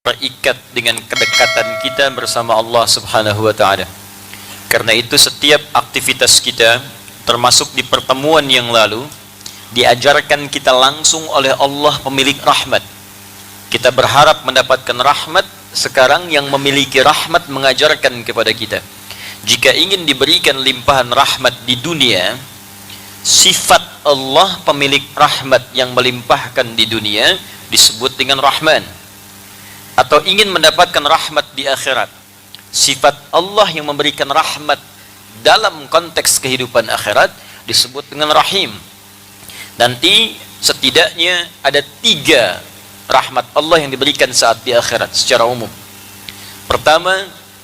terikat dengan kedekatan kita bersama Allah Subhanahu wa taala. Karena itu setiap aktivitas kita, termasuk di pertemuan yang lalu, diajarkan kita langsung oleh Allah pemilik rahmat. Kita berharap mendapatkan rahmat, sekarang yang memiliki rahmat mengajarkan kepada kita. Jika ingin diberikan limpahan rahmat di dunia, sifat Allah pemilik rahmat yang melimpahkan di dunia disebut dengan Rahman. Atau ingin mendapatkan rahmat di akhirat, sifat Allah yang memberikan rahmat dalam konteks kehidupan akhirat disebut dengan Rahim. Nanti setidaknya ada 3 rahmat Allah yang diberikan saat di akhirat secara umum. Pertama,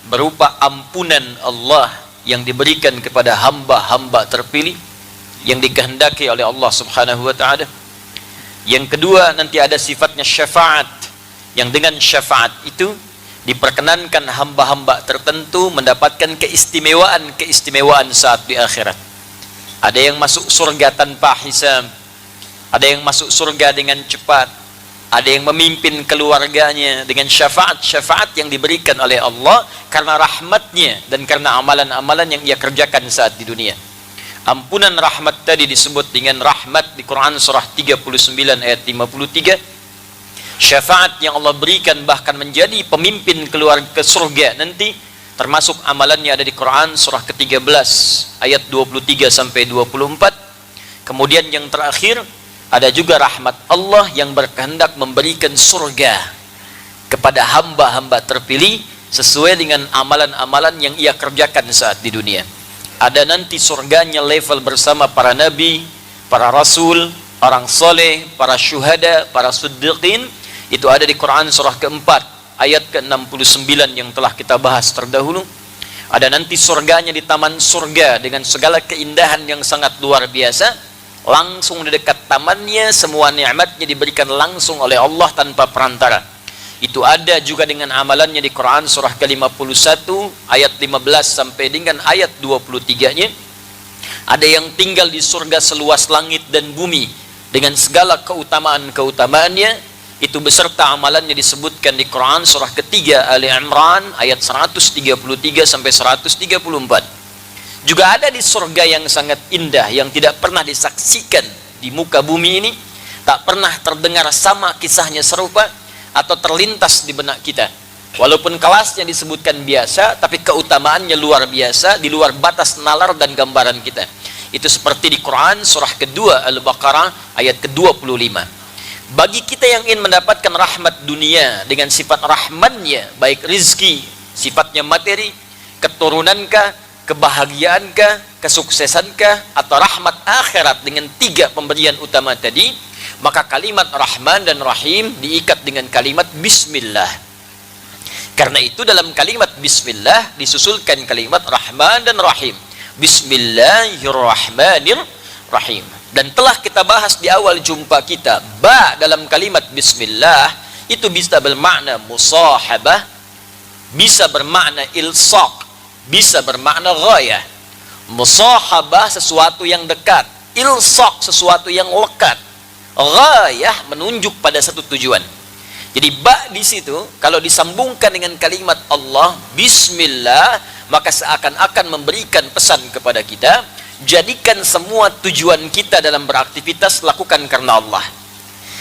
berupa ampunan Allah yang diberikan kepada hamba-hamba terpilih yang dikehendaki oleh Allah Subhanahu wa taala. Yang kedua, nanti ada sifatnya syafaat, yang dengan syafaat itu diperkenankan hamba-hamba tertentu mendapatkan keistimewaan saat di akhirat. Ada yang masuk surga tanpa hisab, ada yang masuk surga dengan cepat, ada yang memimpin keluarganya dengan syafaat yang diberikan oleh Allah karena rahmatnya dan karena amalan-amalan yang ia kerjakan saat di dunia. Ampunan rahmat tadi disebut dengan rahmat di Quran surah 39 ayat 53. Syafaat yang Allah berikan bahkan menjadi pemimpin keluar ke surga nanti, termasuk amalannya ada di Quran surah ke-13 ayat 23 sampai 24. Kemudian yang terakhir ada juga rahmat Allah yang berkehendak memberikan surga kepada hamba-hamba terpilih sesuai dengan amalan-amalan yang ia kerjakan saat di dunia. Ada nanti surganya level bersama para nabi, para rasul, orang soleh, para syuhada, para siddiqin. Itu ada di Quran surah keempat ayat ke-69 yang telah kita bahas terdahulu. Ada nanti surganya di taman surga dengan segala keindahan yang sangat luar biasa. Langsung di dekat tamannya semua nikmatnya diberikan langsung oleh Allah tanpa perantara. Itu ada juga dengan amalannya di Quran surah ke-51 ayat 15 sampai dengan ayat 23-nya. Ada yang tinggal di surga seluas langit dan bumi dengan segala keutamaan-keutamaannya. Itu beserta amalannya disebutkan di Quran surah ketiga Ali Imran ayat 133 sampai 134. Juga ada di surga yang sangat indah yang tidak pernah disaksikan di muka bumi ini, tak pernah terdengar sama kisahnya serupa atau terlintas di benak kita. Walaupun kelasnya disebutkan biasa, tapi keutamaannya luar biasa, di luar batas nalar dan gambaran kita. Itu seperti di Quran surah kedua Al-Baqarah ayat ke-25. Bagi kita yang ingin mendapatkan rahmat dunia dengan sifat rahmannya, baik rizki, sifatnya materi, keturunankah, kebahagiaankah, kesuksesankah, atau rahmat akhirat dengan 3 pemberian utama tadi, maka kalimat Rahman dan Rahim diikat dengan kalimat Bismillah. Karena itu dalam kalimat Bismillah disusulkan kalimat Rahman dan Rahim. Bismillahirrahmanirrahim. Dan telah kita bahas di awal jumpa kita, ba dalam kalimat Bismillah itu bisa bermakna musahabah, bisa bermakna ilsaq, bisa bermakna ghayah. Musahabah sesuatu yang dekat, ilsaq sesuatu yang lekat, ghayah menunjuk pada satu tujuan. Jadi ba di situ kalau disambungkan dengan kalimat Allah Bismillah, maka seakan-akan memberikan pesan kepada kita, jadikan semua tujuan kita dalam beraktivitas lakukan karena Allah.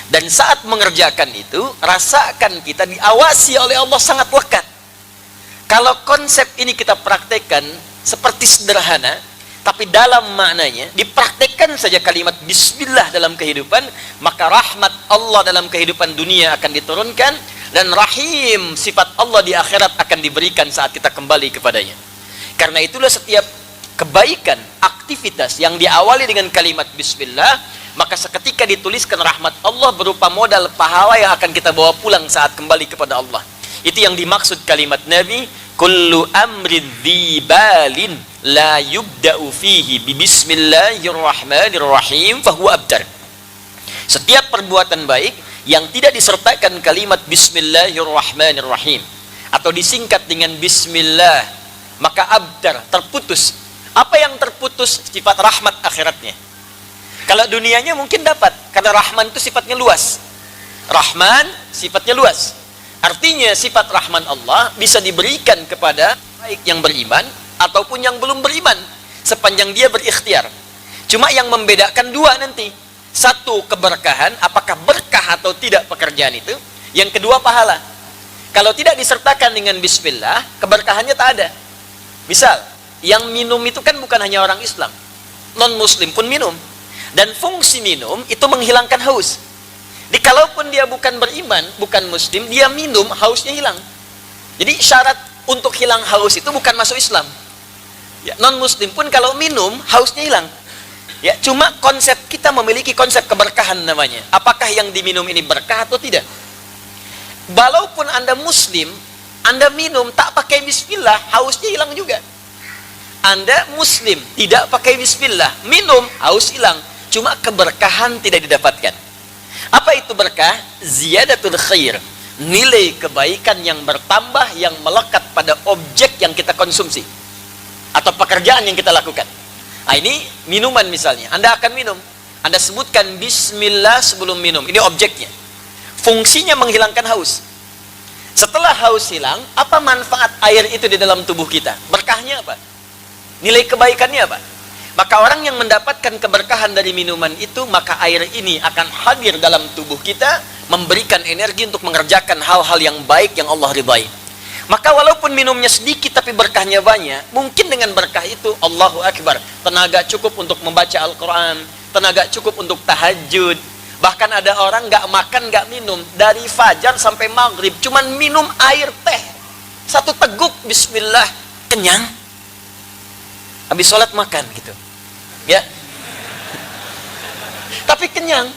Dan saat mengerjakan itu, rasakan kita diawasi oleh Allah sangat lekat. Kalau konsep ini kita praktekkan seperti sederhana, tapi dalam maknanya dipraktekkan saja kalimat Bismillah dalam kehidupan, maka rahmat Allah dalam kehidupan dunia akan diturunkan, dan Rahim sifat Allah di akhirat akan diberikan saat kita kembali kepadanya. Karena itulah setiap kebaikan, aktivitas yang diawali dengan kalimat Bismillah, maka seketika dituliskan rahmat Allah berupa modal pahala yang akan kita bawa pulang saat kembali kepada Allah. Itu yang dimaksud kalimat Nabi, kullu amrin dzibalin la yubda'u fihi bi bismillahirrahmanirrahim fahuwa abtar. Setiap perbuatan baik yang tidak disertakan kalimat Bismillahirrahmanirrahim atau disingkat dengan Bismillah, maka abtar, terputus. Apa yang terputus? Sifat rahmat akhiratnya. Kalau dunianya mungkin dapat, karena Rahman itu sifatnya luas. Rahman sifatnya luas. Artinya sifat rahman Allah bisa diberikan kepada baik yang beriman ataupun yang belum beriman, sepanjang dia berikhtiar. Cuma yang membedakan dua nanti. Satu, keberkahan, apakah berkah atau tidak pekerjaan itu. Yang kedua, pahala. Kalau tidak disertakan dengan bismillah, keberkahannya tak ada. Misal, yang minum itu kan bukan hanya orang Islam, non-muslim pun minum. Dan fungsi minum itu menghilangkan haus. Jadi kalaupun dia bukan beriman, bukan muslim, dia minum, hausnya hilang. Jadi syarat untuk hilang haus itu bukan masuk Islam. Ya, non-muslim pun kalau minum, hausnya hilang. Ya, cuma konsep kita memiliki konsep keberkahan namanya. Apakah yang diminum ini berkah atau tidak? Walaupun Anda muslim, Anda minum tak pakai bismillah, hausnya hilang juga. Anda muslim, tidak pakai bismillah, minum, haus hilang. Cuma keberkahan tidak didapatkan. Apa itu berkah? Ziyadatul khair. Nilai kebaikan yang bertambah, yang melekat pada objek yang kita konsumsi. Atau pekerjaan yang kita lakukan. Nah, ini minuman misalnya. Anda akan minum. Anda sebutkan bismillah sebelum minum. Ini objeknya. Fungsinya menghilangkan haus. Setelah haus hilang, apa manfaat air itu di dalam tubuh kita? Berkahnya apa? Nilai kebaikannya apa? Maka orang yang mendapatkan keberkahan dari minuman itu, maka air ini akan hadir dalam tubuh kita, memberikan energi untuk mengerjakan hal-hal yang baik yang Allah ridhai. Maka walaupun minumnya sedikit tapi berkahnya banyak, mungkin dengan berkah itu, Allahu Akbar, tenaga cukup untuk membaca Al-Quran, tenaga cukup untuk tahajud. Bahkan ada orang nggak makan, nggak minum, dari fajar sampai maghrib, cuman minum air teh, satu teguk, bismillah, kenyang. Habis sholat makan gitu. Ya, tapi kenyang.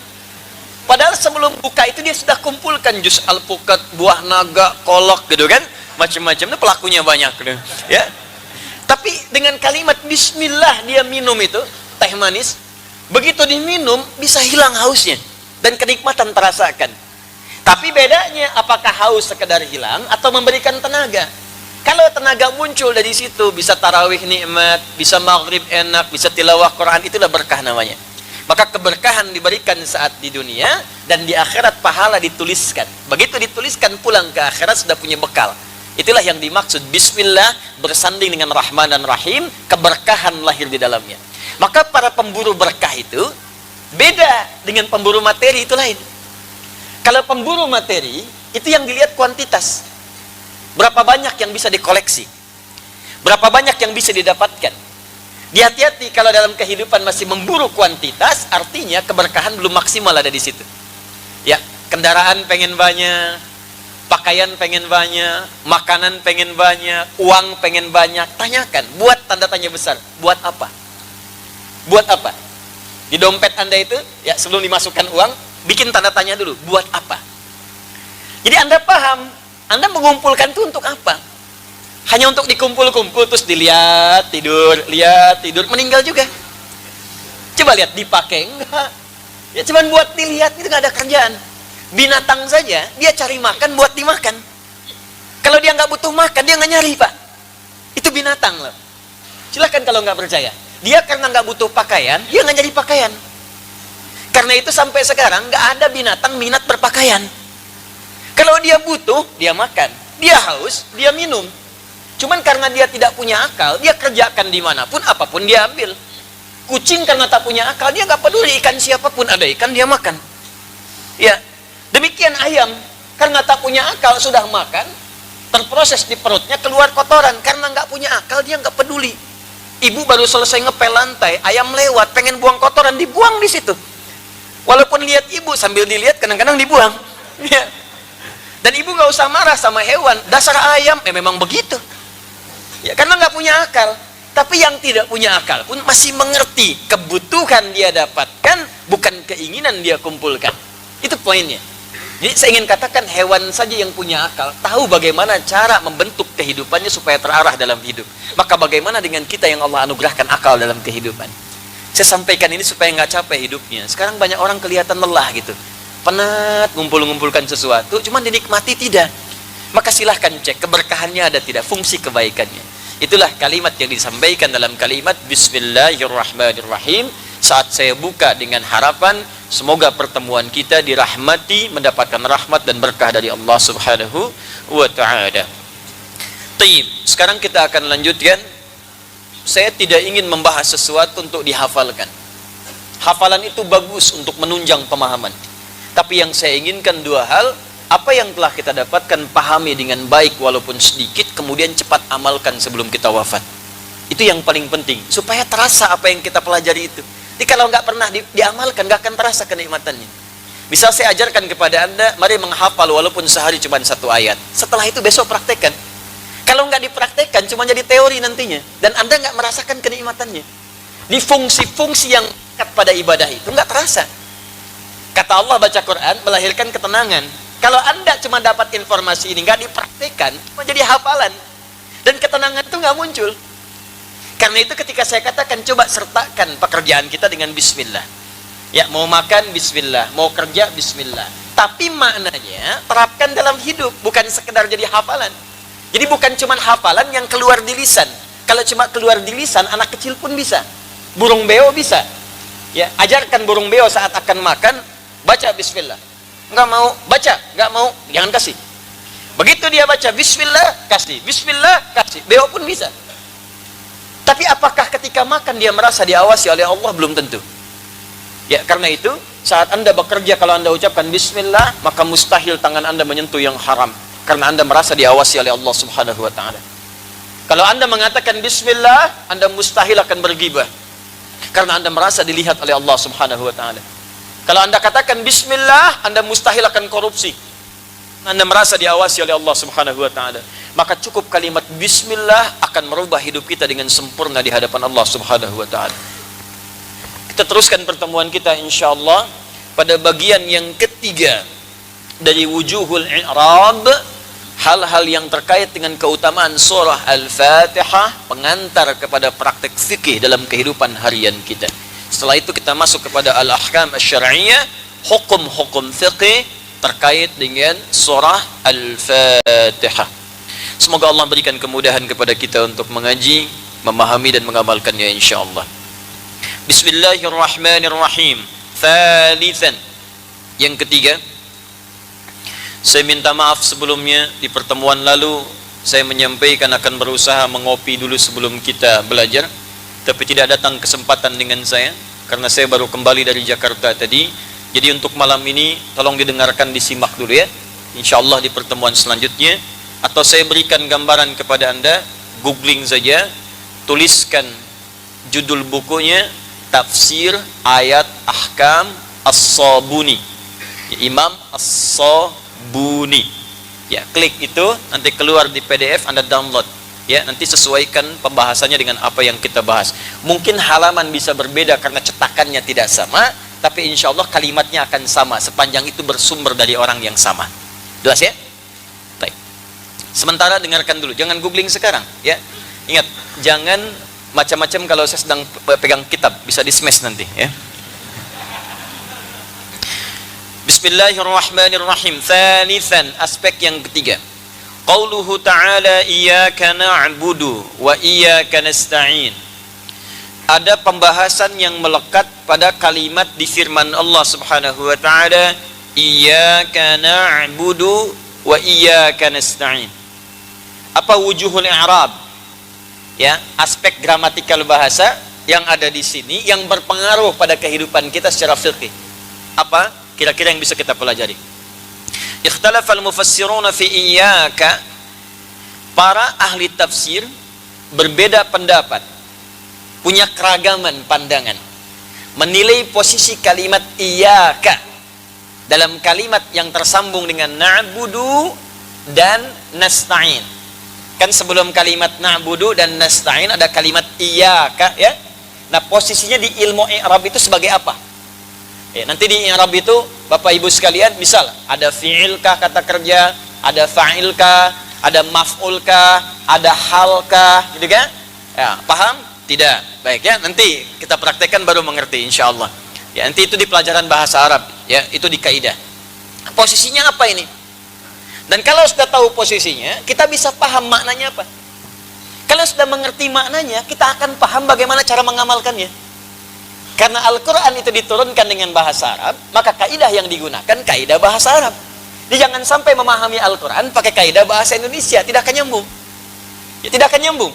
Padahal sebelum buka itu dia sudah kumpulkan jus alpukat, buah naga, kolok gitu kan, macam-macam. Itu pelakunya banyak gitu. Ya, tapi dengan kalimat bismillah dia minum itu teh manis. Begitu diminum bisa hilang hausnya dan kenikmatan terasakan. Tapi bedanya apakah haus sekedar hilang atau memberikan tenaga? Kalau tenaga muncul dari situ, bisa tarawih nikmat, bisa maghrib enak, bisa tilawah Quran, itulah berkah namanya. Maka keberkahan diberikan saat di dunia, dan di akhirat pahala dituliskan. Begitu dituliskan, pulang ke akhirat sudah punya bekal. Itulah yang dimaksud bismillah, bersanding dengan Rahman dan Rahim, keberkahan lahir di dalamnya. Maka para pemburu berkah itu beda dengan pemburu materi, itu lain. Kalau pemburu materi, itu yang dilihat kuantitas. Berapa banyak yang bisa dikoleksi, berapa banyak yang bisa didapatkan. Hati-hati kalau dalam kehidupan masih memburu kuantitas, artinya keberkahan belum maksimal ada di situ. Ya, kendaraan pengen banyak, pakaian pengen banyak, makanan pengen banyak, uang pengen banyak. Tanyakan, buat tanda tanya besar, buat apa? Buat apa? Di dompet Anda itu, ya sebelum dimasukkan uang, bikin tanda tanya dulu, buat apa? Jadi Anda paham, Anda mengumpulkan itu untuk apa? Hanya untuk dikumpul-kumpul terus dilihat, tidur, meninggal juga. Coba lihat, dipakai enggak? Ya cuman buat dilihat, itu nggak ada kerjaan. Binatang saja, dia cari makan buat dimakan. Kalau dia nggak butuh makan, dia nggak nyari, Pak. Itu binatang loh. Silakan kalau nggak percaya. Dia karena nggak butuh pakaian, dia nggak nyari pakaian. Karena itu sampai sekarang nggak ada binatang minat berpakaian. Kalau dia butuh, dia makan. Dia haus, dia minum. Cuman karena dia tidak punya akal, dia kerjakan dimanapun, apapun dia ambil. Kucing karena tak punya akal, dia nggak peduli ikan siapapun, ada ikan dia makan. Ya, demikian ayam, karena tak punya akal sudah makan, terproses di perutnya keluar kotoran. Karena nggak punya akal, dia nggak peduli. Ibu baru selesai ngepel lantai, ayam lewat, pengen buang kotoran, dibuang di situ. Walaupun lihat ibu, sambil dilihat kadang-kadang dibuang. Ya. Dan ibu nggak usah marah sama hewan, dasar ayam, memang begitu. Ya, karena nggak punya akal. Tapi yang tidak punya akal pun masih mengerti kebutuhan dia dapatkan, bukan keinginan dia kumpulkan. Itu poinnya. Jadi saya ingin katakan hewan saja yang punya akal, tahu bagaimana cara membentuk kehidupannya supaya terarah dalam hidup. Maka bagaimana dengan kita yang Allah anugerahkan akal dalam kehidupan? Saya sampaikan ini supaya nggak capek hidupnya. Sekarang banyak orang kelihatan lelah gitu. Penat ngumpul-ngumpulkan sesuatu, cuman dinikmati tidak. Maka silahkan cek keberkahannya ada tidak, fungsi kebaikannya. Itulah kalimat yang disampaikan dalam kalimat Bismillahirrahmanirrahim. Saat saya buka dengan harapan Semoga pertemuan kita dirahmati, mendapatkan rahmat dan berkah dari Allah Subhanahu wa ta'ala. Taib, sekarang kita akan lanjutkan. Saya tidak ingin membahas sesuatu untuk dihafalkan. Hafalan itu bagus untuk menunjang pemahaman. Tapi yang saya inginkan dua hal. Apa yang telah kita dapatkan, pahami dengan baik walaupun sedikit, kemudian cepat amalkan sebelum kita wafat. Itu yang paling penting, supaya terasa apa yang kita pelajari itu. Jadi kalau nggak pernah diamalkan, nggak akan terasa kenikmatannya. Bisa saya ajarkan kepada Anda, mari menghafal walaupun sehari cuma 1 ayat. Setelah itu besok praktekkan. Kalau nggak dipraktekkan, cuma jadi teori nantinya. Dan Anda nggak merasakan kenikmatannya. Di fungsi-fungsi yang pada ibadah itu nggak terasa. Kata Allah, baca Quran melahirkan ketenangan. Kalau Anda cuma dapat informasi ini, nggak dipraktekkan, cuma jadi hafalan. Dan ketenangan itu nggak muncul. Karena itu ketika saya katakan, coba sertakan pekerjaan kita dengan bismillah. Ya, mau makan bismillah, mau kerja bismillah. Tapi maknanya terapkan dalam hidup, bukan sekedar jadi hafalan. Jadi bukan cuma hafalan yang keluar di lisan. Kalau cuma keluar di lisan, anak kecil pun bisa. Burung beo bisa. Ya, ajarkan burung beo saat akan makan, baca bismillah. Nggak mau, baca, nggak mau, jangan kasih. Begitu dia baca bismillah, kasih. Bismillah, kasih. Beo pun bisa. Tapi apakah ketika makan dia merasa diawasi oleh Allah? Belum tentu. Ya, karena itu saat Anda bekerja, kalau Anda ucapkan bismillah, maka mustahil tangan Anda menyentuh yang haram, karena Anda merasa diawasi oleh Allah Subhanahu wa ta'ala. Kalau Anda mengatakan bismillah, Anda mustahil akan berghibah, karena Anda merasa dilihat oleh Allah Subhanahu wa ta'ala. Kalau Anda katakan bismillah, Anda mustahil akan korupsi, Anda merasa diawasi oleh Allah Subhanahu wa ta'ala. Maka cukup kalimat bismillah akan merubah hidup kita dengan sempurna di hadapan Allah Subhanahu wa ta'ala. Kita teruskan pertemuan kita insyaallah pada bagian yang ketiga dari wujuhul i'rab, hal-hal yang terkait dengan keutamaan surah Al-Fatihah, pengantar kepada praktek fikih dalam kehidupan harian kita. Setelah itu kita masuk kepada al-ahkam asy-syar'iyyah, hukum-hukum fikih terkait dengan surah Al-Fatihah. Semoga Allah berikan kemudahan kepada kita untuk mengaji, memahami dan mengamalkannya insyaallah. Bismillahirrahmanirrahim. Thalithan. Yang ketiga, saya minta maaf sebelumnya, di pertemuan lalu saya menyampaikan akan berusaha mengopi dulu sebelum kita belajar, tapi tidak datang kesempatan dengan saya karena saya baru kembali dari Jakarta tadi. Jadi untuk malam ini tolong didengarkan, disimak dulu ya. Insyaallah di pertemuan selanjutnya, atau saya berikan gambaran kepada Anda, googling saja, tuliskan judul bukunya Tafsir Ayat Ahkam As-Sabuni, Imam As-Sabuni. Ya, klik itu, nanti keluar di PDF, Anda download. Ya, nanti sesuaikan pembahasannya dengan apa yang kita bahas. Mungkin halaman bisa berbeda karena cetakannya tidak sama, tapi insya Allah kalimatnya akan sama sepanjang itu bersumber dari orang yang sama. Jelas ya? Baik. Sementara dengarkan dulu, jangan googling sekarang ya. Ingat, jangan macam-macam kalau saya sedang pegang kitab, bisa di-smash nanti ya. Bismillahirrahmanirrahim. Thalithan, aspek yang ketiga. Qauluhu ta'ala iyyaka na'budu wa iyyaka nasta'in. Ada pembahasan yang melekat pada kalimat di firman Allah Subhanahu wa ta'ala, iyyaka na'budu wa iyyaka nasta'in. Apa wujuhul i'rab? Ya, aspek gramatikal bahasa yang ada di sini yang berpengaruh pada kehidupan kita secara fikih. Apa kira-kira yang bisa kita pelajari? Ikhtalafal mufassiruna fi iyyaka. Para ahli tafsir berbeda pendapat, punya keragaman pandangan, menilai posisi kalimat iyyaka dalam kalimat yang tersambung dengan na'budu dan nasta'in. Kan sebelum kalimat na'budu dan nasta'in ada kalimat iyyaka ya. Nah, posisinya di ilmu i'rab itu sebagai apa? Ya, nanti di i'rab itu Bapak Ibu sekalian, misal ada fi'ilkah kata kerja, ada fa'ilkah, ada maf'ulkah, ada halkah, gitu kan? Ya, paham? Tidak. Baik ya, nanti kita praktekkan baru mengerti insyaallah. Ya, nanti itu di pelajaran bahasa Arab, ya, itu di kaidah. Posisinya apa ini? Dan kalau sudah tahu posisinya, kita bisa paham maknanya apa. Kalau sudah mengerti maknanya, kita akan paham bagaimana cara mengamalkannya. Karena Al-Quran itu diturunkan dengan bahasa Arab, maka kaidah yang digunakan kaidah bahasa Arab. Jadi jangan sampai memahami Al-Quran pakai kaidah bahasa Indonesia, tidak akan nyambung. Ya, tidak akan nyambung.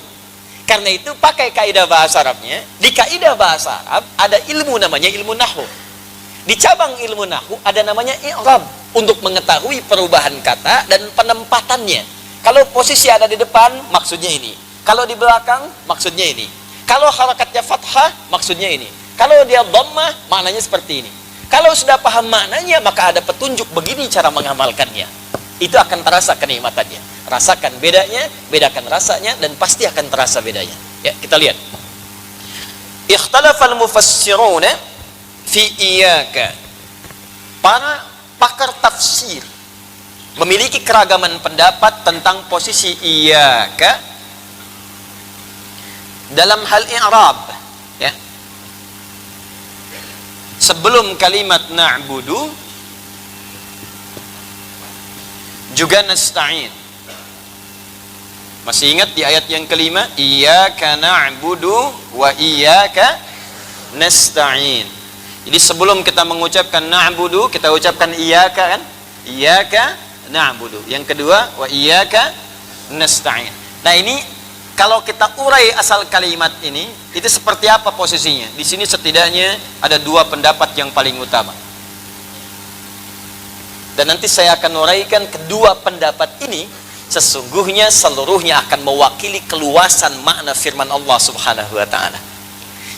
Karena itu pakai kaidah bahasa Arabnya. Di kaidah bahasa Arab ada ilmu namanya ilmu nahwu. Di cabang ilmu nahwu ada namanya i'rab, untuk mengetahui perubahan kata dan penempatannya. Kalau posisi ada di depan, maksudnya ini. Kalau di belakang, maksudnya ini. Kalau harakatnya fathah, maksudnya ini. Kalau dia dhammah, maknanya seperti ini. Kalau sudah paham maknanya, maka ada petunjuk begini cara mengamalkannya. Itu akan terasa kenikmatannya. Rasakan bedanya, bedakan rasanya, dan pasti akan terasa bedanya. Ya, kita lihat. Ikhtalafal mufassiruna fi iyyaka. Para pakar tafsir memiliki keragaman pendapat tentang posisi iyyaka dalam hal i'rab, ya. Sebelum kalimat na'budu juga nasta'in. Masih ingat di ayat yang kelima, iyyaka na'budu wa iyyaka nasta'in. Jadi sebelum kita mengucapkan na'budu, kita ucapkan iyyaka, kan? Iyyaka na'budu. Yang kedua, wa iyyaka nasta'in. Nah, ini kalau kita urai asal kalimat ini, itu seperti apa posisinya? Di sini setidaknya ada dua pendapat yang paling utama. Dan nanti saya akan uraikan kedua pendapat ini, sesungguhnya seluruhnya akan mewakili keluasan makna firman Allah Subhanahu wa taala.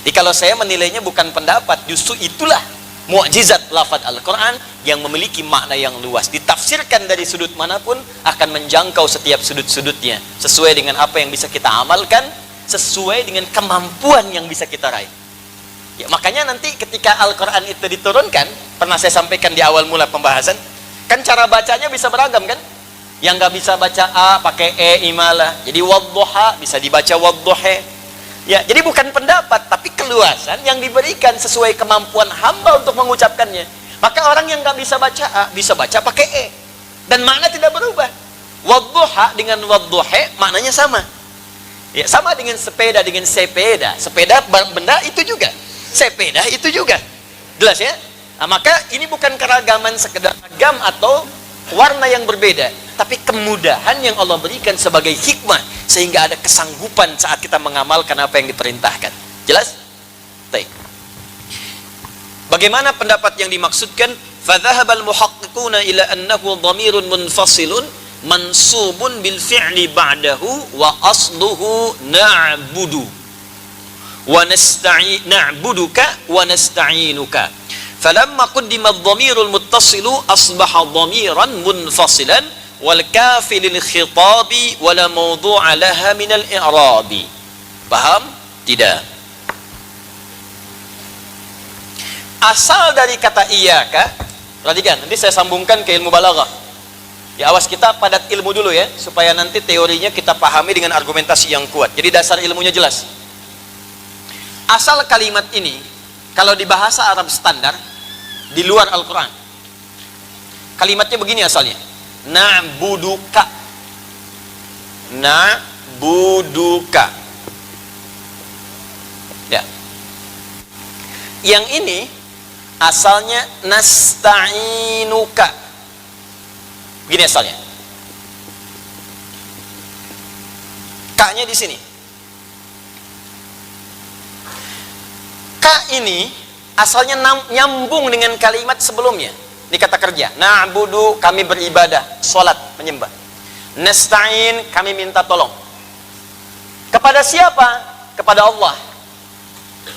Jadi kalau saya menilainya bukan pendapat, justru itulah mukjizat lafaz Al-Quran yang memiliki makna yang luas. Ditafsirkan dari sudut manapun akan menjangkau setiap sudut-sudutnya, sesuai dengan apa yang bisa kita amalkan, sesuai dengan kemampuan yang bisa kita raih. Ya, makanya nanti ketika Al-Quran itu diturunkan, pernah saya sampaikan di awal mula pembahasan, kan cara bacanya bisa beragam, kan? Yang nggak bisa baca A pakai E imalah, jadi wadduha bisa dibaca wadduhe. Ya, jadi bukan pendapat, tapi keluasan yang diberikan sesuai kemampuan hamba untuk mengucapkannya. Maka orang yang nggak bisa baca A, bisa baca pakai E. Dan makna tidak berubah. Wadduha dengan wadduhe maknanya sama. Ya, sama dengan sepeda dengan sepeda. Sepeda benda itu juga. Sepeda itu juga. Jelas ya? Nah, maka ini bukan keragaman sekedar ragam atau warna yang berbeda, tapi kemudahan yang Allah berikan sebagai hikmah, sehingga ada kesanggupan saat kita mengamalkan apa yang diperintahkan. Jelas? Baik. Bagaimana pendapat yang dimaksudkan? Fadhahabal muhaqqiquna ila annahu dhamirun munfasilun mansubun bil fi'li ba'dahu wa asluhu na'budu wa na'buduka wa nasta'inuka. Falamma qaddima adh-dhamirul muttasilu asbaha dhamiran munfasilan wal kafi lil khitabi wala mawdu'a laha min al-i'rabi. Paham? Tidak. Asal dari kata iyyaka, perhatikan, nanti saya sambungkan ke ilmu balaghah. Ya, awas kita padat ilmu dulu ya, supaya nanti teorinya kita pahami dengan argumentasi yang kuat. Jadi dasar ilmunya jelas. Asal kalimat ini kalau di bahasa Arab standar di luar Al-Quran, kalimatnya begini asalnya, na'buduka, na'buduka. Ya, yang ini asalnya nasta'inuka, begini asalnya, ka-nya di sini. Ka ini asalnya nyambung dengan kalimat sebelumnya. Ini kata kerja. Na'budu, kami beribadah, sholat, menyembah. Nasta'in, kami minta tolong. Kepada siapa? Kepada Allah.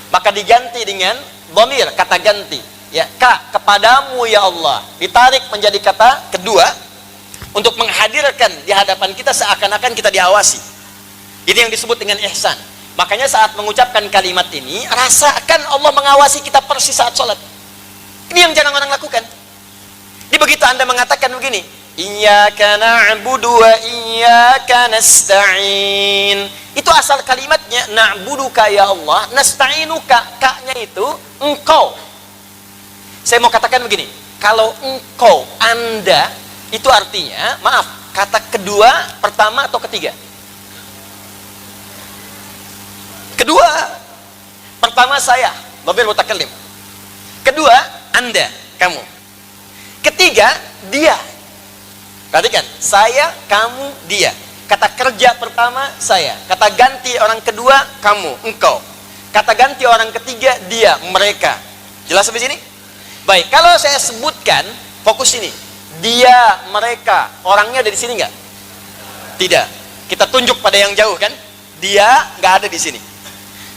Maka diganti dengan dhamir, kata ganti. Ya, ka, kepadamu ya Allah. Ditarik menjadi kata kedua untuk menghadirkan di hadapan kita seakan-akan kita diawasi. Ini yang disebut dengan ihsan. Makanya saat mengucapkan kalimat ini, rasakan Allah mengawasi kita persis saat sholat. Ini yang jarang orang lakukan. Ini begitu Anda mengatakan begini, iyyaka na'budu wa iyyaka nasta'in. Itu asal kalimatnya, na'buduka ya Allah, nasta'inuka, ka-nya itu engkau. Saya mau katakan begini, kalau engkau, Anda, itu artinya, maaf, kata kedua, pertama atau ketiga? Kedua. Pertama saya, dhamir mutakallim. Kedua, Anda, kamu. Ketiga, dia. Perhatikan, saya, kamu, dia. Kata kerja pertama, saya. Kata ganti orang kedua, kamu, engkau. Kata ganti orang ketiga, dia, mereka. Jelas sampai sini? Baik, kalau saya sebutkan, fokus ini. Dia, mereka, orangnya ada di sini nggak? Tidak. Kita tunjuk pada yang jauh kan? Dia nggak ada di sini.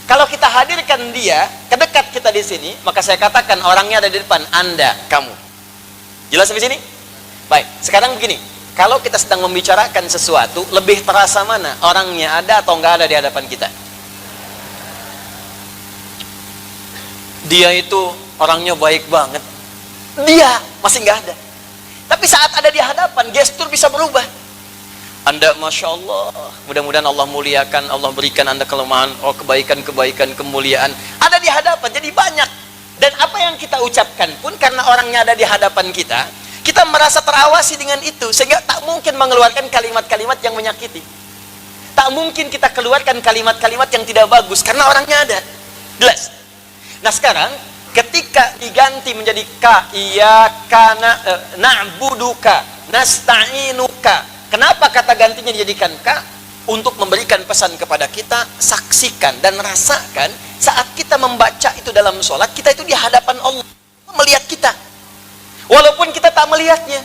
Kalau kita hadirkan dia ke dekat kita di sini, maka saya katakan orangnya ada di depan Anda, kamu. Jelas sampai sini? Baik, sekarang begini. Kalau kita sedang membicarakan sesuatu, lebih terasa mana? Orangnya ada atau nggak ada di hadapan kita? Dia itu orangnya baik banget. Dia masih nggak ada. Tapi saat ada di hadapan, gestur bisa berubah. Anda, Masya Allah, mudah-mudahan Allah muliakan, Allah berikan Anda kelemahan, kebaikan-kebaikan, kemuliaan. Ada di hadapan, jadi banyak. Dan apa yang kita ucapkan pun, karena orangnya ada di hadapan kita, kita merasa terawasi dengan itu, sehingga tak mungkin mengeluarkan kalimat-kalimat yang menyakiti. Tak mungkin kita keluarkan kalimat-kalimat yang tidak bagus, karena orangnya ada. Jelas? Nah sekarang, ketika diganti menjadi ka, iyyaka na'buduka, nasta'inuka. Kenapa kata gantinya dijadikan ka? Untuk memberikan pesan kepada kita, saksikan dan rasakan saat kita membaca itu dalam sholat, kita itu di hadapan Allah melihat kita, walaupun kita tak melihatnya.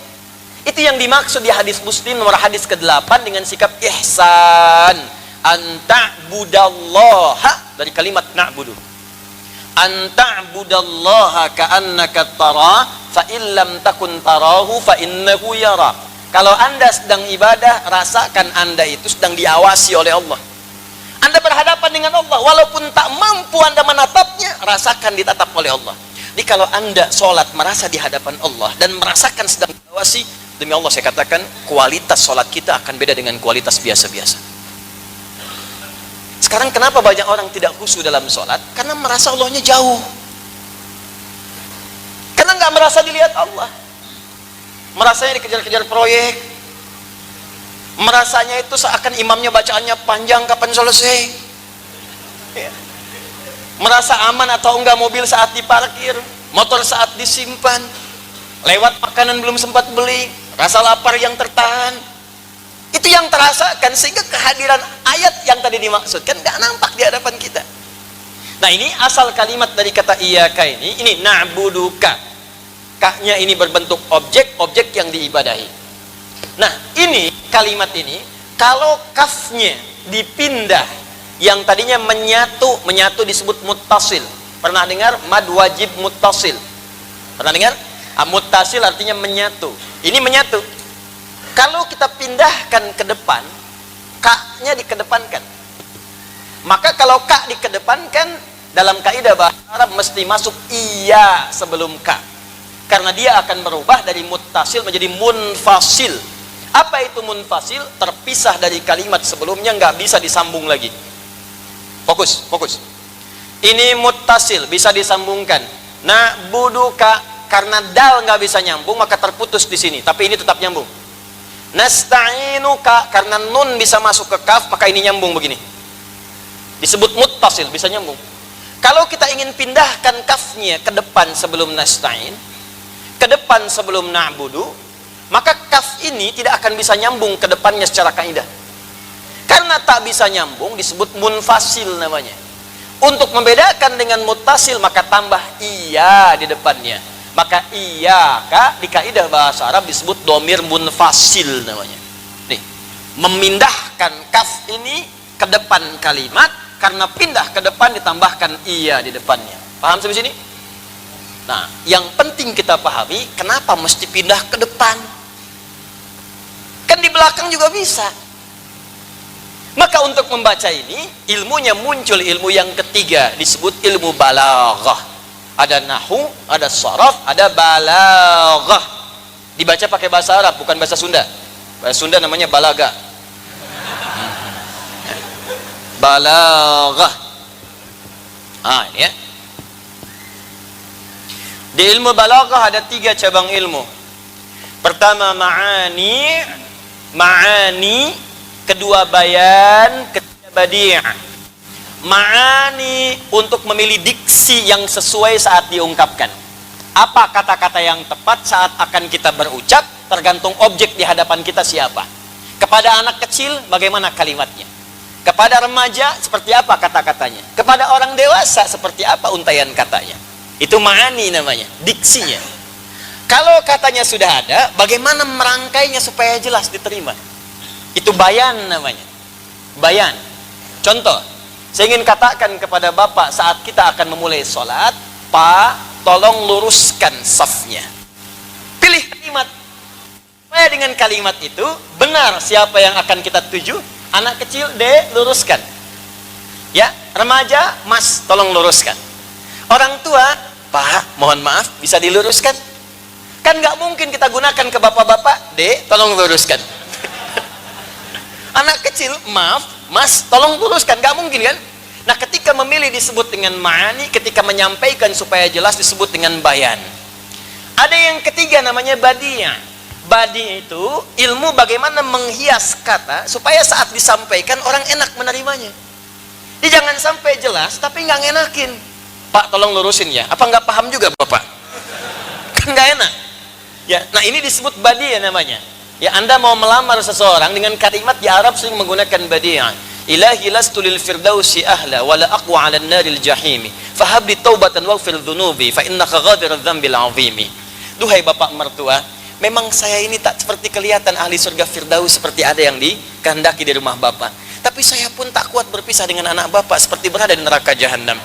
Itu yang dimaksud di hadis Muslim nomor hadis ke-8 dengan sikap ihsan. Anta'budallaha, dari kalimat na'budu. Anta'budallaha ka'annaka tara, fa illam takun tarahu fa innahu yara. Kalau Anda sedang ibadah, rasakan Anda itu sedang diawasi oleh Allah. Anda berhadapan dengan Allah, walaupun tak mampu Anda menatapnya, rasakan ditatap oleh Allah. Jadi kalau Anda sholat merasa di hadapan Allah dan merasakan sedang diawasi, demi Allah saya katakan, kualitas sholat kita akan beda dengan kualitas biasa-biasa. Sekarang kenapa banyak orang tidak khusyuk dalam sholat? Karena merasa Allahnya jauh. Karena nggak merasa dilihat Allah. Merasanya dikejar-kejar proyek, merasanya itu seakan imamnya bacaannya panjang, kapan selesai ya. Merasa aman atau enggak mobil saat diparkir, motor saat disimpan, lewat makanan belum sempat beli, rasa lapar yang tertahan, itu yang terasakan, sehingga kehadiran ayat yang tadi dimaksudkan gak nampak di hadapan kita. Nah ini asal kalimat dari kata iyyaka ini na'buduka. Ka-nya ini berbentuk objek yang diibadahi. Nah, ini kalimat ini kalau kafnya dipindah, yang tadinya menyatu disebut muttasil. Pernah dengar mad wajib muttasil? Pernah dengar? Muttasil artinya menyatu. Ini menyatu. Kalau kita pindahkan ke depan, ka-nya dikedepankan. Maka kalau ka dikedepankan, dalam kaidah bahasa Arab mesti masuk iya sebelum ka. Karena dia akan berubah dari muttasil menjadi munfasil. Apa itu munfasil? Terpisah dari kalimat sebelumnya, nggak bisa disambung lagi. Fokus. Ini muttasil, bisa disambungkan. Na'buduka, karena dal nggak bisa nyambung, maka terputus di sini. Tapi ini tetap nyambung. Nasta'inuka, karena nun bisa masuk ke kaf, maka ini nyambung begini. Disebut muttasil, bisa nyambung. Kalau kita ingin pindahkan kafnya ke depan sebelum nasta'in, ke depan sebelum na'budu, maka kaf ini tidak akan bisa nyambung ke depannya secara kaidah. Karena tak bisa nyambung disebut munfasil namanya. Untuk membedakan dengan muttasil maka tambah iya di depannya. Maka iyyaka di kaidah bahasa Arab disebut dhamir munfasil namanya. Nih, memindahkan kaf ini ke depan kalimat, karena pindah ke depan ditambahkan iya di depannya. Paham sampai sini? Nah, yang penting kita pahami, kenapa mesti pindah ke depan? Kan di belakang juga bisa. Maka untuk membaca ini, ilmunya muncul ilmu yang ketiga, disebut ilmu balaghah. Ada nahwu, ada sharaf, ada balaghah. Dibaca pakai bahasa Arab, bukan bahasa Sunda. Bahasa Sunda namanya balaga. Balaghah. Ah, ini ya. Di ilmu balaghah ada 3 cabang ilmu. Pertama ma'ani, kedua bayan, ketiga badi'. Ma'ani untuk memilih diksi yang sesuai saat diungkapkan. Apa kata-kata yang tepat saat akan kita berucap tergantung objek di hadapan kita siapa. Kepada anak kecil bagaimana kalimatnya, kepada remaja seperti apa kata-katanya, kepada orang dewasa seperti apa untaian katanya. Itu ma'ani namanya, diksinya. Kalau katanya sudah ada, bagaimana merangkainya supaya jelas diterima. Itu bayan namanya, bayan. Contoh, saya ingin katakan kepada Bapak saat kita akan memulai sholat, Pak, tolong luruskan safnya. Pilih kalimat. Supaya dengan kalimat itu, benar siapa yang akan kita tuju. Anak kecil, luruskan. Ya, remaja, Mas, tolong luruskan. Orang tua, Pak, mohon maaf, bisa diluruskan? Kan nggak mungkin kita gunakan ke bapak-bapak, tolong luruskan. Anak kecil, maaf, Mas, tolong luruskan, nggak mungkin kan? Nah, ketika memilih disebut dengan ma'ani, ketika menyampaikan supaya jelas disebut dengan bayan. Ada yang ketiga namanya badi'. Badi' itu ilmu bagaimana menghias kata supaya saat disampaikan orang enak menerimanya. Jadi jangan sampai jelas tapi nggak ngenakin. Pak, tolong lurusin ya. Apa nggak paham juga Bapak? Kan nggak enak. Ya, nah ini disebut badi' ya namanya. Ya, Anda mau melamar seseorang dengan kalimat di Arab sering menggunakan badi'. Ilahi lastu lil firdausi ahla wala aqwa 'ala an-naril jahimi fahab li taubatan waghfir dhunubi fa innaka ghafirudz dzambil 'azimi. Duhai bapak mertua, memang saya ini tak seperti kelihatan ahli surga firdaus seperti ada yang dikehendaki di rumah bapak. Tapi saya pun tak kuat berpisah dengan anak bapak seperti berada di neraka jahanam.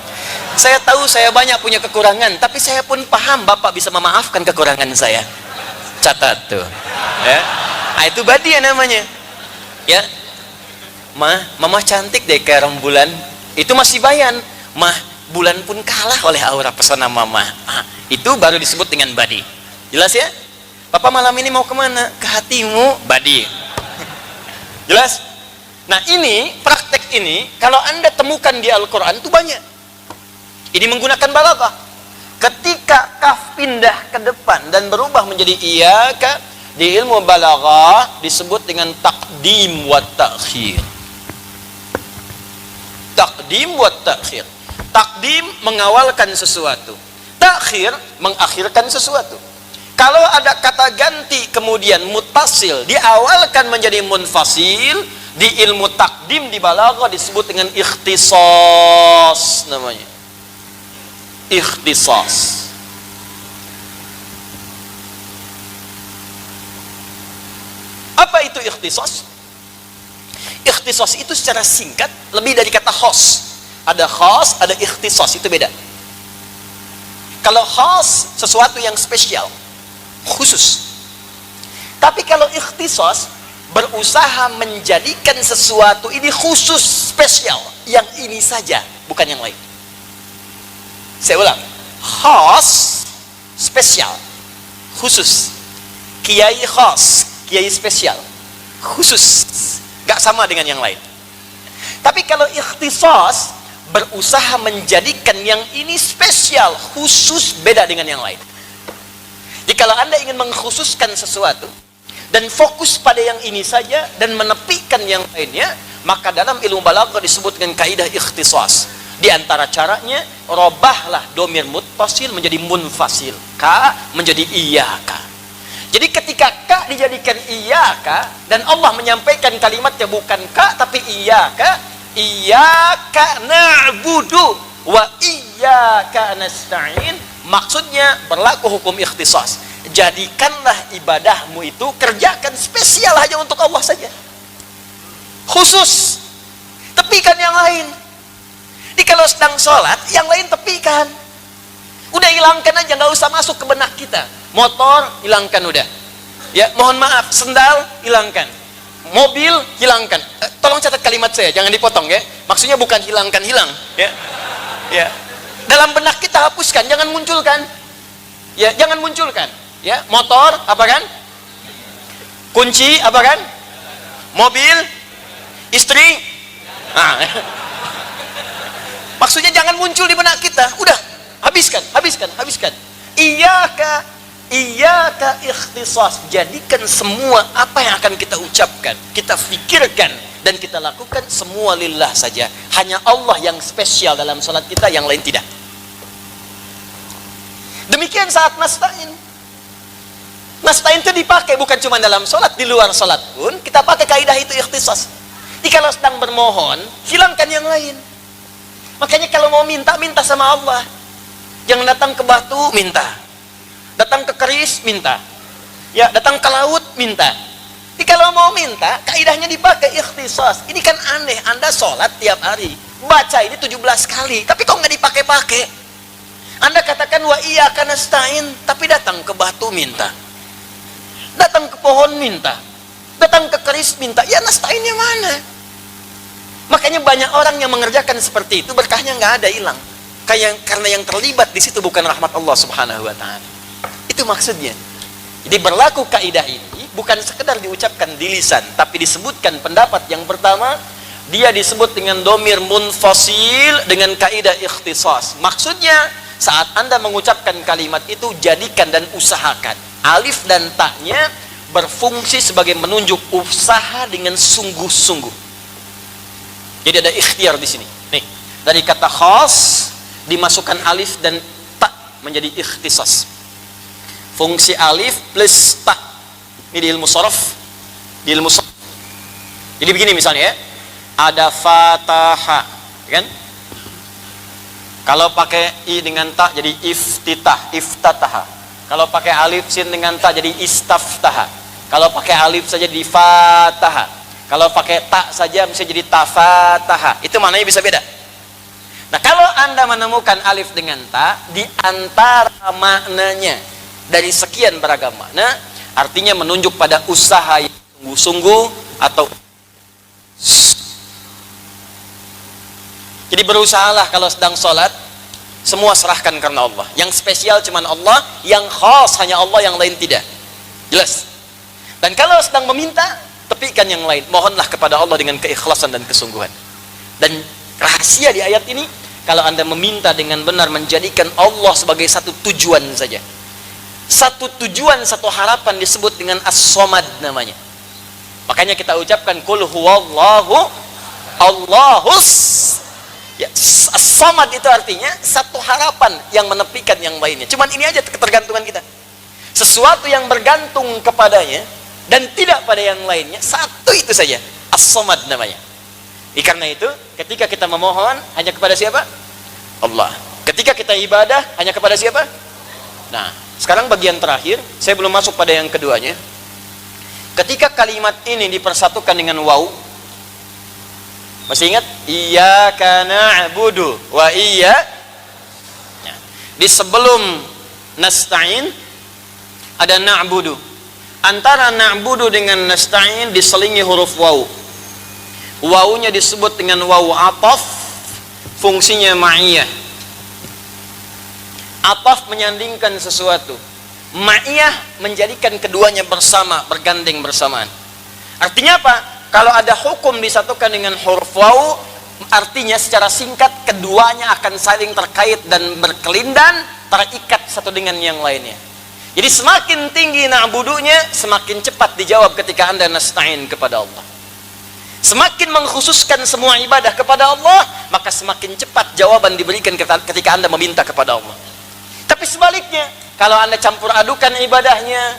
Saya tahu saya banyak punya kekurangan, tapi saya pun paham bapak bisa memaafkan kekurangan saya. Catat tuh. Ya. Nah, itu badi' namanya. Ya. Mama cantik deh kayak rembulan. Itu masih bayan. Bulan pun kalah oleh aura pesona mama. Itu baru disebut dengan badi'. Jelas ya? Papa malam ini mau kemana? Ke hatimu, badi'. Jelas? Nah ini, praktek ini, kalau Anda temukan di Al-Quran itu banyak. Ini menggunakan balaghah. Ketika kaf pindah ke depan dan berubah menjadi iyaka, di ilmu balaghah disebut dengan taqdim wa ta'khir. Taqdim wa ta'khir. Taqdim mengawalkan sesuatu, ta'khir mengakhirkan sesuatu. Kalau ada kata ganti kemudian muttasil diawalkan menjadi munfasil, di ilmu taqdim di balaghah disebut dengan ikhtisas namanya. Ikhtisas. Apa itu ikhtisas? Ikhtisas itu secara singkat lebih dari kata khas. Ada khas, ada ikhtisas, itu beda. Kalau khas sesuatu yang spesial, khusus. Tapi kalau ikhtisas berusaha menjadikan sesuatu ini khusus, spesial, yang ini saja, bukan yang lain. Saya ulang, khas, spesial, khusus. Kiai khas, kiai spesial, khusus, gak sama dengan yang lain. Tapi kalau ikhtisas berusaha menjadikan yang ini spesial, khusus, beda dengan yang lain. Jadi kalau Anda ingin mengkhususkan sesuatu dan fokus pada yang ini saja dan menepikan yang lainnya, maka dalam ilmu balaghah disebut dengan kaidah ikhtisas. Di antara caranya, robahlah domir muttasil menjadi munfasil, ka menjadi iyaka. Jadi ketika ka dijadikan iyaka dan Allah menyampaikan kalimatnya bukan ka tapi iyaka, iyyaka na'budu wa iyyaka nasta'in, maksudnya berlaku hukum ikhtisas. Jadikanlah ibadahmu itu, kerjakan spesial hanya untuk Allah saja, khusus, tepikan yang lain. Jadi kalau sedang sholat, yang lain tepikan, udah hilangkan aja, nggak usah masuk ke benak kita. Motor hilangkan udah, ya mohon maaf, sendal hilangkan, mobil hilangkan. Tolong catat kalimat saya, jangan dipotong ya. Maksudnya bukan hilangkan hilang, ya. Ya. Dalam benak kita hapuskan, jangan munculkan. Ya, jangan munculkan. Ya, motor apa kan? Kunci apa kan? Mobil, istri. Nah. Maksudnya jangan muncul di benak kita. Udah, habiskan. Iyyaka ikhtisas. Jadikan semua apa yang akan kita ucapkan, kita fikirkan dan kita lakukan semua lillah saja. Hanya Allah yang spesial dalam salat kita, yang lain tidak. Demikian saat nasta'in. Nasta'in itu dipakai bukan cuma dalam salat, di luar salat pun kita pakai kaidah itu ikhtisas. Jadi kalau sedang bermohon, hilangkan yang lain. Makanya kalau mau minta, minta sama Allah. Jangan datang ke batu, minta. Datang ke keris, minta. Ya, datang ke laut, minta. Jadi kalau mau minta, kaidahnya dipakai ikhtisas. Ini kan aneh, Anda sholat tiap hari, baca ini 17 kali, tapi kok nggak dipakai-pakai? Anda katakan wa iyyaka nasta'in, tapi datang ke batu minta, datang ke pohon minta, datang ke keris minta. Ya nasta'innya mana? Makanya banyak orang yang mengerjakan seperti itu, berkahnya nggak ada, hilang. Karena yang terlibat di situ bukan rahmat Allah Subhanahu wa Ta'ala. Itu maksudnya. Jadi berlaku kaidah ini bukan sekedar diucapkan di lisan, tapi disebutkan pendapat yang pertama, dia disebut dengan domir munfasil dengan kaidah ikhtisas. Maksudnya saat Anda mengucapkan kalimat itu, jadikan dan usahakan alif dan ta-nya berfungsi sebagai menunjuk usaha dengan sungguh-sungguh. Jadi ada ikhtiar di sini. Nih, dari kata khas dimasukkan alif dan ta menjadi ikhtisas. Fungsi alif plus ta. Ini di ilmu sharaf. Di ilmu sharaf. Jadi begini misalnya ya. Ada fataha, kan? Kalau pakai i dengan ta jadi iftitah, iftataha. Kalau pakai alif sin dengan ta jadi istaftaha. Kalau pakai alif saja jadi fataha. Kalau pakai ta saja bisa jadi tafataha. Itu maknanya bisa beda. Nah, kalau Anda menemukan alif dengan ta di antara maknanya dari sekian beragam makna, artinya menunjuk pada usaha yang sungguh-sungguh atau jadi berusahalah kalau sedang sholat, semua serahkan karena Allah. Yang spesial cuman Allah, yang khas hanya Allah, yang lain tidak. Jelas. Dan kalau sedang meminta, tepikan yang lain. Mohonlah kepada Allah dengan keikhlasan dan kesungguhan. Dan rahasia di ayat ini, kalau Anda meminta dengan benar, menjadikan Allah sebagai satu tujuan saja. Satu tujuan, satu harapan disebut dengan as-somad namanya. Makanya kita ucapkan qul huwallahu Allahus. Ya, as-somad itu artinya satu harapan yang menepikan yang lainnya. Cuman ini aja ketergantungan kita. Sesuatu yang bergantung kepadanya dan tidak pada yang lainnya, satu itu saja, as-somad namanya. Karena itu, ketika kita memohon hanya kepada siapa? Allah. Ketika kita ibadah hanya kepada siapa? Nah, sekarang bagian terakhir, saya belum masuk pada yang keduanya. Ketika kalimat ini dipersatukan dengan waw, masih ingat? Iyyaka na'budu wa iya. Di sebelum nasta'in ada na'budu. Antara na'budu dengan nasta'in diselingi huruf waw. Wawunya disebut dengan waw ataf, fungsinya ma'iyah. Ataf menyandingkan sesuatu. Ma'iyah menjadikan keduanya bersama, bergandeng bersamaan. Artinya apa? Kalau ada hukum disatukan dengan huruf waw, artinya secara singkat keduanya akan saling terkait dan berkelindan, terikat satu dengan yang lainnya. Jadi semakin tinggi na'budunya, semakin cepat dijawab ketika Anda nasta'in kepada Allah. Semakin mengkhususkan semua ibadah kepada Allah, maka semakin cepat jawaban diberikan ketika Anda meminta kepada Allah. Tapi sebaliknya, kalau Anda campur adukan ibadahnya,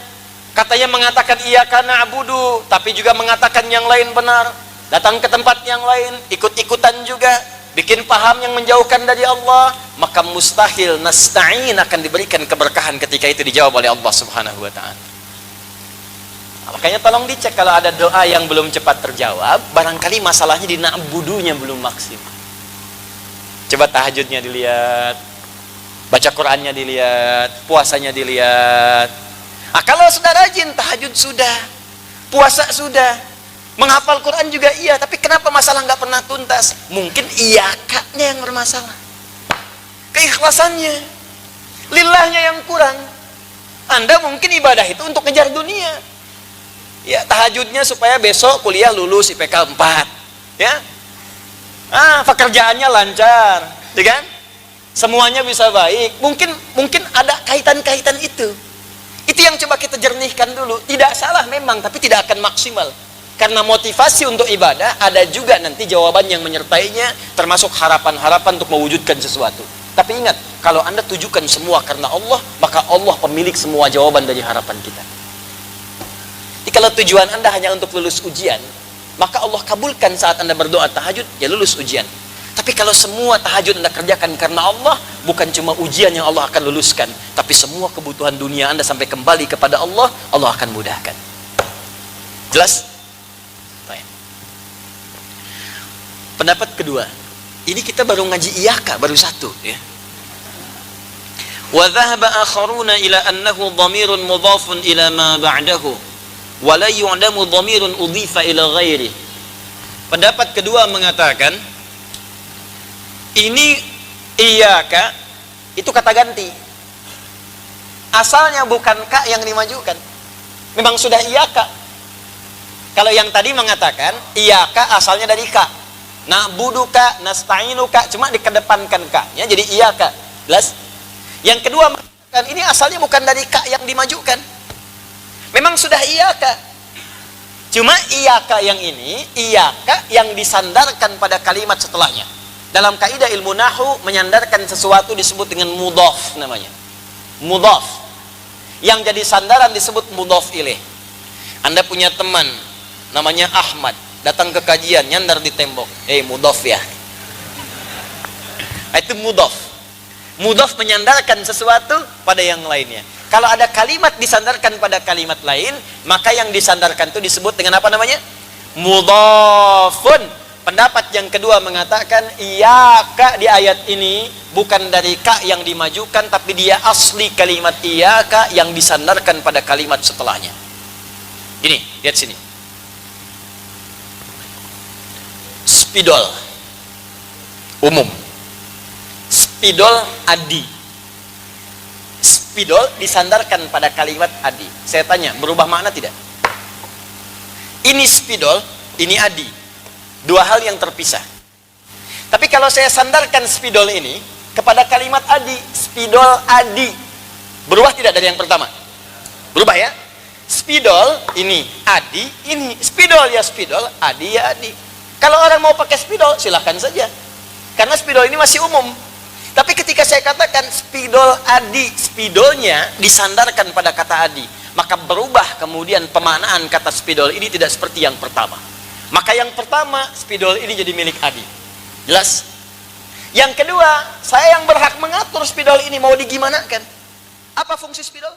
katanya mengatakan iyyaka na'budu, tapi juga mengatakan yang lain benar, datang ke tempat yang lain, ikut-ikutan juga, bikin paham yang menjauhkan dari Allah, maka mustahil nasta'in akan diberikan keberkahan ketika itu dijawab oleh Allah Subhanahu wa Ta'ala. Nah, makanya tolong dicek kalau ada doa yang belum cepat terjawab, barangkali masalahnya di na'budunya belum maksimal. Coba tahajudnya dilihat, baca Qur'annya dilihat, puasanya dilihat. Nah, kalau sudah rajin, tahajud sudah, puasa sudah, menghafal Quran juga iya, tapi kenapa masalah nggak pernah tuntas? Mungkin iyakanya yang bermasalah, keikhlasannya, lillahnya yang kurang. Anda mungkin ibadah itu untuk ngejar dunia, ya tahajudnya supaya besok kuliah lulus IPK 4, ya, pekerjaannya lancar, ya kan? Semuanya bisa baik. Mungkin ada kaitan-kaitan itu. Itu yang coba kita jernihkan dulu. Tidak salah memang, tapi tidak akan maksimal. Karena motivasi untuk ibadah, ada juga nanti jawaban yang menyertainya, termasuk harapan-harapan untuk mewujudkan sesuatu. Tapi ingat, kalau Anda tujukan semua karena Allah, maka Allah pemilik semua jawaban dari harapan kita. Jadi kalau tujuan Anda hanya untuk lulus ujian, maka Allah kabulkan saat Anda berdoa tahajud, ya lulus ujian. Tapi kalau semua tahajud Anda kerjakan karena Allah, bukan cuma ujian yang Allah akan luluskan, tapi semua kebutuhan dunia Anda sampai kembali kepada Allah, Allah akan mudahkan. Jelas? Pendapat kedua, ini kita baru ngaji iyaka, baru satu ya. Wa dhahaba akharuna ila annahu dhamirun mudhafun ila ma ba'dahu wa la yu'damu dhamirun udhifa ila ghairi. Pendapat kedua mengatakan ini iyaka itu kata ganti. Asalnya bukan ka yang dimajukan. Memang sudah iyaka. Kalau yang tadi mengatakan iyaka asalnya dari ka. Na'buduka, nasta'inuka, cuma dikedepankan ka-nya jadi iyaka. Jelas? Yang kedua mengatakan ini asalnya bukan dari ka yang dimajukan. Memang sudah iyaka. Cuma iyaka yang ini, iyaka yang disandarkan pada kalimat setelahnya. Dalam kaidah ilmu nahwu, menyandarkan sesuatu disebut dengan mudhaf namanya. Mudhaf. Yang jadi sandaran disebut mudhaf ilaih. Anda punya teman namanya Ahmad, datang ke kajian, nyandar di tembok. Mudhaf ya. Itu mudhaf. Mudhaf menyandarkan sesuatu pada yang lainnya. Kalau ada kalimat disandarkan pada kalimat lain, maka yang disandarkan itu disebut dengan apa namanya? Mudhafun. Pendapat yang kedua mengatakan iyaka di ayat ini bukan dari ka yang dimajukan, tapi dia asli kalimat iyaka yang disandarkan pada kalimat setelahnya. Gini, lihat sini. Spidol umum, spidol adi. Spidol disandarkan pada kalimat adi. Saya tanya, berubah makna tidak? Ini spidol, ini adi. Dua hal yang terpisah. Tapi kalau saya sandarkan spidol ini kepada kalimat adi, spidol adi, berubah tidak dari yang pertama? Berubah ya? Spidol ini adi, ini spidol ya spidol, adi ya adi. Kalau orang mau pakai spidol, silahkan saja. Karena spidol ini masih umum. Tapi ketika saya katakan spidol adi, spidolnya disandarkan pada kata adi, maka berubah kemudian pemaknaan kata spidol ini tidak seperti yang pertama. Maka yang pertama, spidol ini jadi milik adi. Jelas? Yang kedua, saya yang berhak mengatur spidol ini mau digimanakan. Apa fungsi spidol?